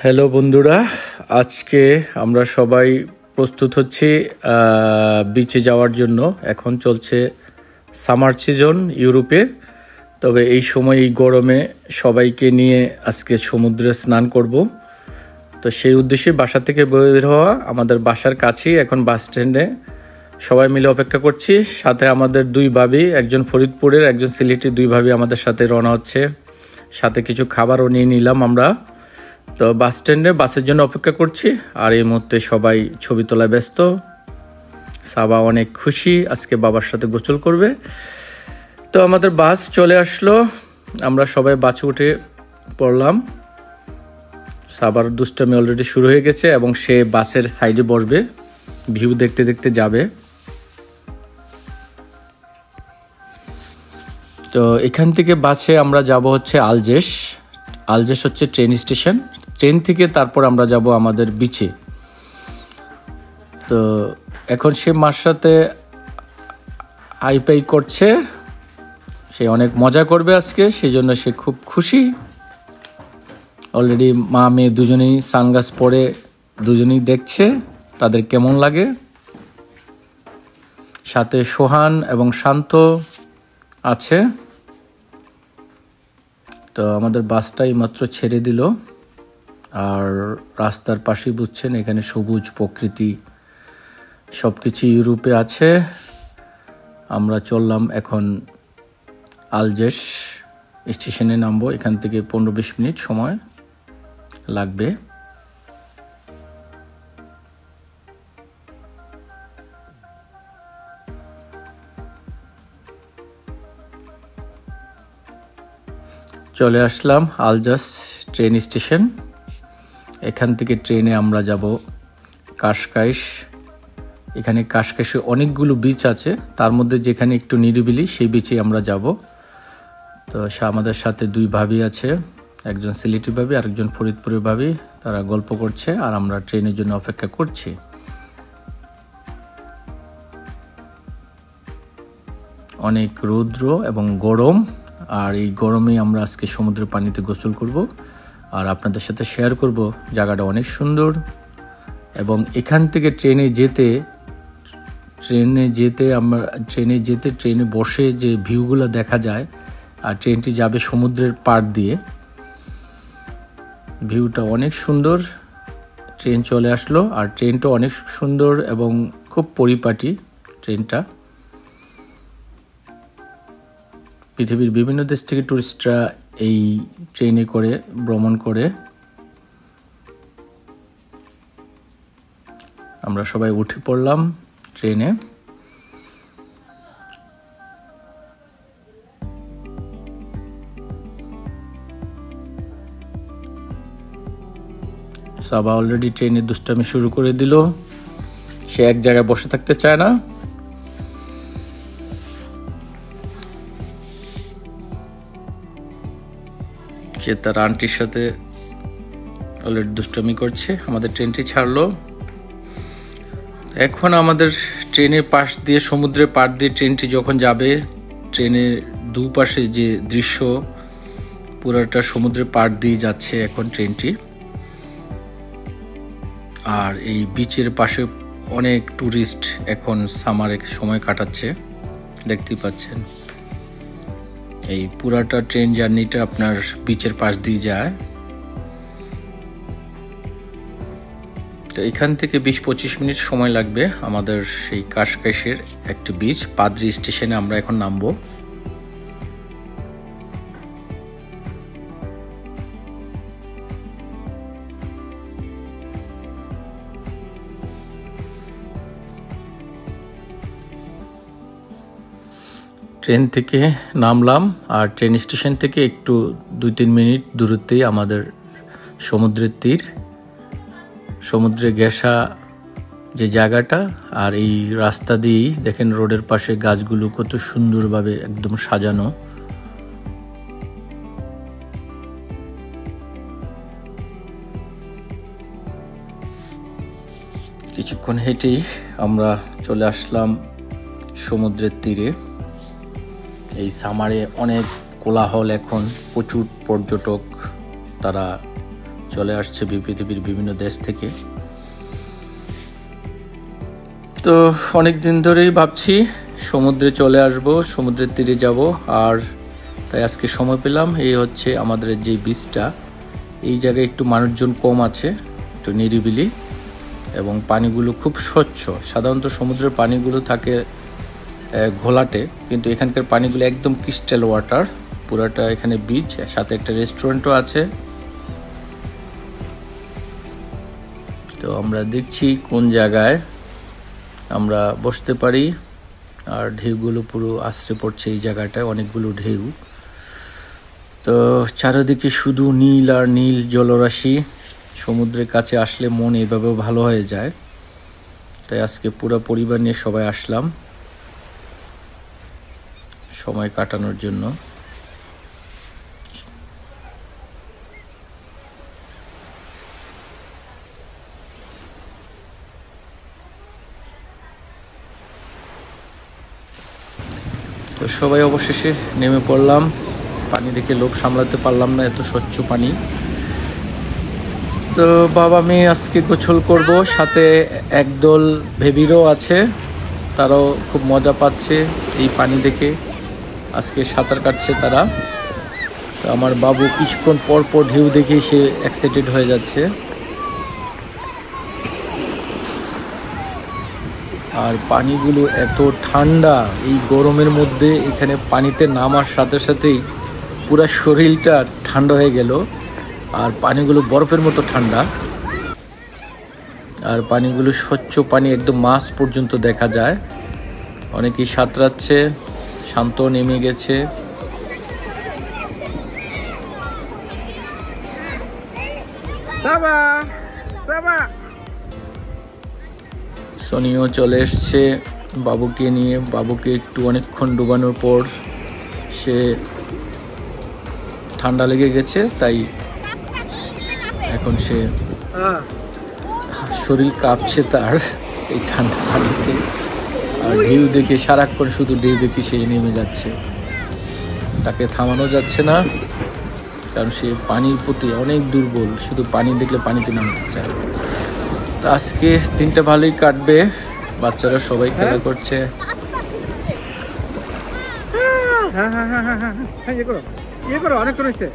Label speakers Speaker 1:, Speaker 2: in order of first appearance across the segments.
Speaker 1: Hello বন্ধুরা, আজকে আমরা সবাই প্রস্তুত হচ্ছি বিচে যাওয়ার জন্য। এখন চলছে সামার সিজন ইউরোপে। তবে এই সময় এই গরমে সবাইকে নিয়ে আজকে সমুদ্রে স্নান করব। তো সেই উদ্দেশ্যে বাসা থেকে বের হওয়া, আমাদের বাসার কাছেই এখন বাস স্ট্যান্ডে সবাই মিলে অপেক্ষা করছি। সাথে আমাদের দুই ভাবি, একজন ফরিদপুরের, একজন সিলেটি, দুই ভাবি আমাদের সাথে রওনা হচ্ছে। সাথে কিছু খাবারও নিয়ে নিলাম আমরা। তো বাস স্ট্যান্ডে বাসের জন্য অপেক্ষা করছি। আর এই মুহূর্তে সবাই ছবি তোলায় ব্যস্ত। সাবা অনেক খুশি, আজকে বাবার সাথে গোসল করবে। তো আমাদের বাস চলে আসলো, আমরা সবাই বাসে উঠে পড়লাম। সাবার দুষ্টামি অলরেডি শুরু হয়ে গেছে এবং সে বাসের সাইডে বসবে, ভিউ দেখতে দেখতে যাবে। তো এখান থেকে বাসে আমরা যাব হচ্ছে আলজেস। আলজেস হচ্ছে ট্রেন স্টেশন। ট্রেন থেকে তারপর আমরা যাব আমাদের বিচে। তো এখন সে মার সাথে আইপাই করছে, সে অনেক মজা করবে আজকে, সেই জন্য সে খুব খুশি। অলরেডি মা মেয়ে দুজনেই সানগ্লাস পরে দুজনেই দেখছে তাদের কেমন লাগে। সাথে সোহান এবং শান্ত আছে। তো আমাদের বাসটাই মাত্র ছেড়ে দিল। আর রাস্তার পাশে বুঝছেন এখানে সবুজ প্রকৃতি, সব কিছু ইউরোপে আছে। আমরা চললাম এখন আলজেস স্টেশনে নামবো। এখান থেকে 15-20 মিনিট সময় লাগবে। চলে আসলাম আলজাস ট্রেন স্টেশন। এখান থেকে ট্রেনে আমরা যাব কাশকাইশ। এখানে কাশকাইশে অনেকগুলো বিচ আছে, তার মধ্যে যেখানে একটু নিরিবিলি সেই বিচে আমরা যাব। তো আমাদের সাথে দুই ভাবি আছে, একজন সিলেটি ভাবি আর একজন ফরিদপুরের ভাবি। তারা গল্প করছে আর আমরা ট্রেনের জন্য অপেক্ষা করছি। অনেক রৌদ্র এবং গরম, আর এই গরমে আমরা আজকে সমুদ্রের পানিতে গোসল করব আর আপনাদের সাথে শেয়ার করব। জায়গাটা অনেক সুন্দর এবং এখান থেকে ট্রেনে যেতে ট্রেনে বসে যে ভিউগুলো দেখা যায়, আর ট্রেনটি যাবে সমুদ্রের পাড় দিয়ে। ভিউটা অনেক সুন্দর। ট্রেন চলে আসলো আর ট্রেনটা অনেক সুন্দর এবং খুব পরিপাটি ট্রেনটা। পৃথিবীর বিভিন্ন দেশ থেকে টুরিস্টরা এই ট্রেনে করে ভ্রমণ করে। আমরা সবাই উঠে পড়লাম ট্রেনে। সাবা অলরেডি ট্রেনে দুষ্টামি শুরু করে দিল। সে এক জায়গায় বসে থাকতে চায় না। সে তার আন্টির সাথে অলরেডি দুষ্টামি করছে। আমাদের ট্রেনটি ছাড়লো। এখন আমাদের ট্রেনের পাশ দিয়ে, সমুদ্রের পাড় দিয়ে ট্রেনটি যখন যাবে, ট্রেনের দুপাশে যে দৃশ্য, পুরোটা সমুদ্রের পাড় দিয়ে যাচ্ছে এখন ট্রেনটি। আর এই বিচের পাশে অনেক টুরিস্ট এখন সামারে সময় কাটাচ্ছে, দেখতেই পাচ্ছেন। এই পুরাটা ট্রেন জার্নিটা আপনার বিচের পাশ দিয়ে যায়। তো এখান থেকে 20-25 মিনিট সময় লাগবে আমাদের সেই কাশকাইশের একটি বিচ পাদ্রি স্টেশনে আমরা এখন নামবো। ট্রেন থেকে নামলাম আর ট্রেন স্টেশন থেকে একটু 2-3 মিনিট দূরত্বেই আমাদের সমুদ্রের তীর, সমুদ্রে ঘেঁষা যে জায়গাটা। আর এই রাস্তা দিয়েই দেখেন রোডের পাশে গাছগুলো কত সুন্দরভাবে একদম সাজানো। কিছুক্ষণ হেঁটেই আমরা চলে আসলাম সমুদ্রের তীরে। এই সামারে অনেক কোলাহল, এখন প্রচুর পর্যটক তারা চলে আসছে পৃথিবীর বিভিন্ন দেশ থেকে। তো অনেক দিন ধরেই ভাবছি সমুদ্রে চলে আসব, সমুদ্রের তীরে যাব, আর তাই আজকে সময় পেলাম। এই হচ্ছে আমাদের যে বিচটা, এই জায়গায় একটু মানুষজন কম আছে, একটু নিরিবিলি, এবং পানিগুলো খুব স্বচ্ছ। সাধারণত সমুদ্রের পানিগুলো থাকে ঘোলাটে, কিন্তু এখানকার পানিগুলো একদম ক্রিস্টাল ওয়াটার। পুরাটা এখানে বিচ, সাথে একটা রেস্টুরেন্টও আছে। তো আমরা দেখছি কোন জায়গায় আমরা বসতে পারি। আর ঢেউগুলো পুরো আশ্রে পড়ছে এই জায়গাটায়, অনেকগুলো ঢেউ। তো চারিদিকে শুধু নীল আর নীল জলরাশি। সমুদ্রের কাছে আসলে মন এভাবেও ভালো হয়ে যায়। তাই আজকে পুরো পরিবার নিয়ে সবাই আসলাম সময় কাটানোর জন্য। তো সবাই অবশেষে নেমে পড়লাম। পানি দেখে লোভ সামলাতে পারলাম না, এত স্বচ্ছ পানি। তো বাবা মেয়ে আজকে গোসল করব, সাথে একদল বেবিরও আছে, তারাও খুব মজা পাচ্ছে এই পানি দেখে। আজকে সাঁতার কাটছে তারা। তো আমার বাবু কিছুক্ষণ পর পর ঢেউ দেখে সে এক্সাইটেড হয়ে যাচ্ছে। আর পানিগুলো এত ঠান্ডা, এই গরমের মধ্যে এখানে পানিতে নামার সাথে সাথেই পুরো শরীরটা ঠান্ডা হয়ে গেল। আর পানিগুলো বরফের মতো ঠান্ডা, আর পানিগুলো স্বচ্ছ পানি, একদম মাছ পর্যন্ত দেখা যায়। অনেকেই সাঁতরাচ্ছে, শান্ত নেমে গেছে। সনিও চলে এসছে বাবুকে নিয়ে। বাবুকে একটু অনেকক্ষণ ডুবানোর পর সে ঠান্ডা লেগে গেছে, তাই এখন সে শরীর কাঁপছে তার এই ঠান্ডা পানিতে। আর ঢেউ দেখে সারাক্ষণ শুধু ঢেউ দেখে সে নেমে যাচ্ছে, তাকে থামানো যাচ্ছে না, কারণ সে পানির প্রতি অনেক দুর্বল, শুধু পানি দেখলে পানিতে নামতে চায়। তো আজকে দিনটা ভালোই কাটবে, বাচ্চারা সবাই খেলা করছে। অনেক করেছে।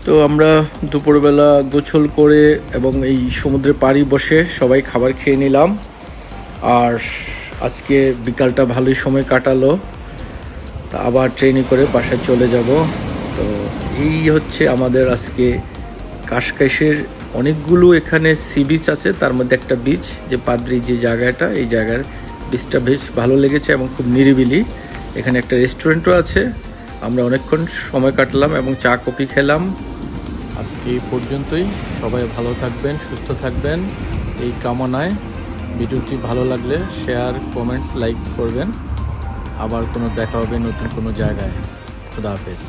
Speaker 1: তো আমরা দুপুরবেলা গোসল করে এবং এই সমুদ্রে পাড়ি বসে সবাই খাবার খেয়ে নিলাম। আর আজকে বিকালটা ভালোই সময় কাটালো। তা আবার ট্রেনে করে বাসায় চলে যাব। তো এই হচ্ছে আমাদের আজকে কাশকাশের অনেকগুলো এখানে সি বিচ আছে, তার মধ্যে একটা বিচ যে পাদ্রি যে জায়গাটা, এই জায়গার বিচটা বেশ ভালো লেগেছে এবং খুব নিরিবিলি। এখানে একটা রেস্টুরেন্টও আছে। আমরা অনেকক্ষণ সময় কাটলাম এবং চা কফি খেলাম। আজকে এই পর্যন্তই। সবাই ভালো থাকবেন, সুস্থ থাকবেন এই কামনায়। ভিডিওটি ভালো লাগলে শেয়ার, কমেন্টস, লাইক করবেন। আবার কোনো দেখা হবে নতুন কোনো জায়গায়। খুদা হাফেজ।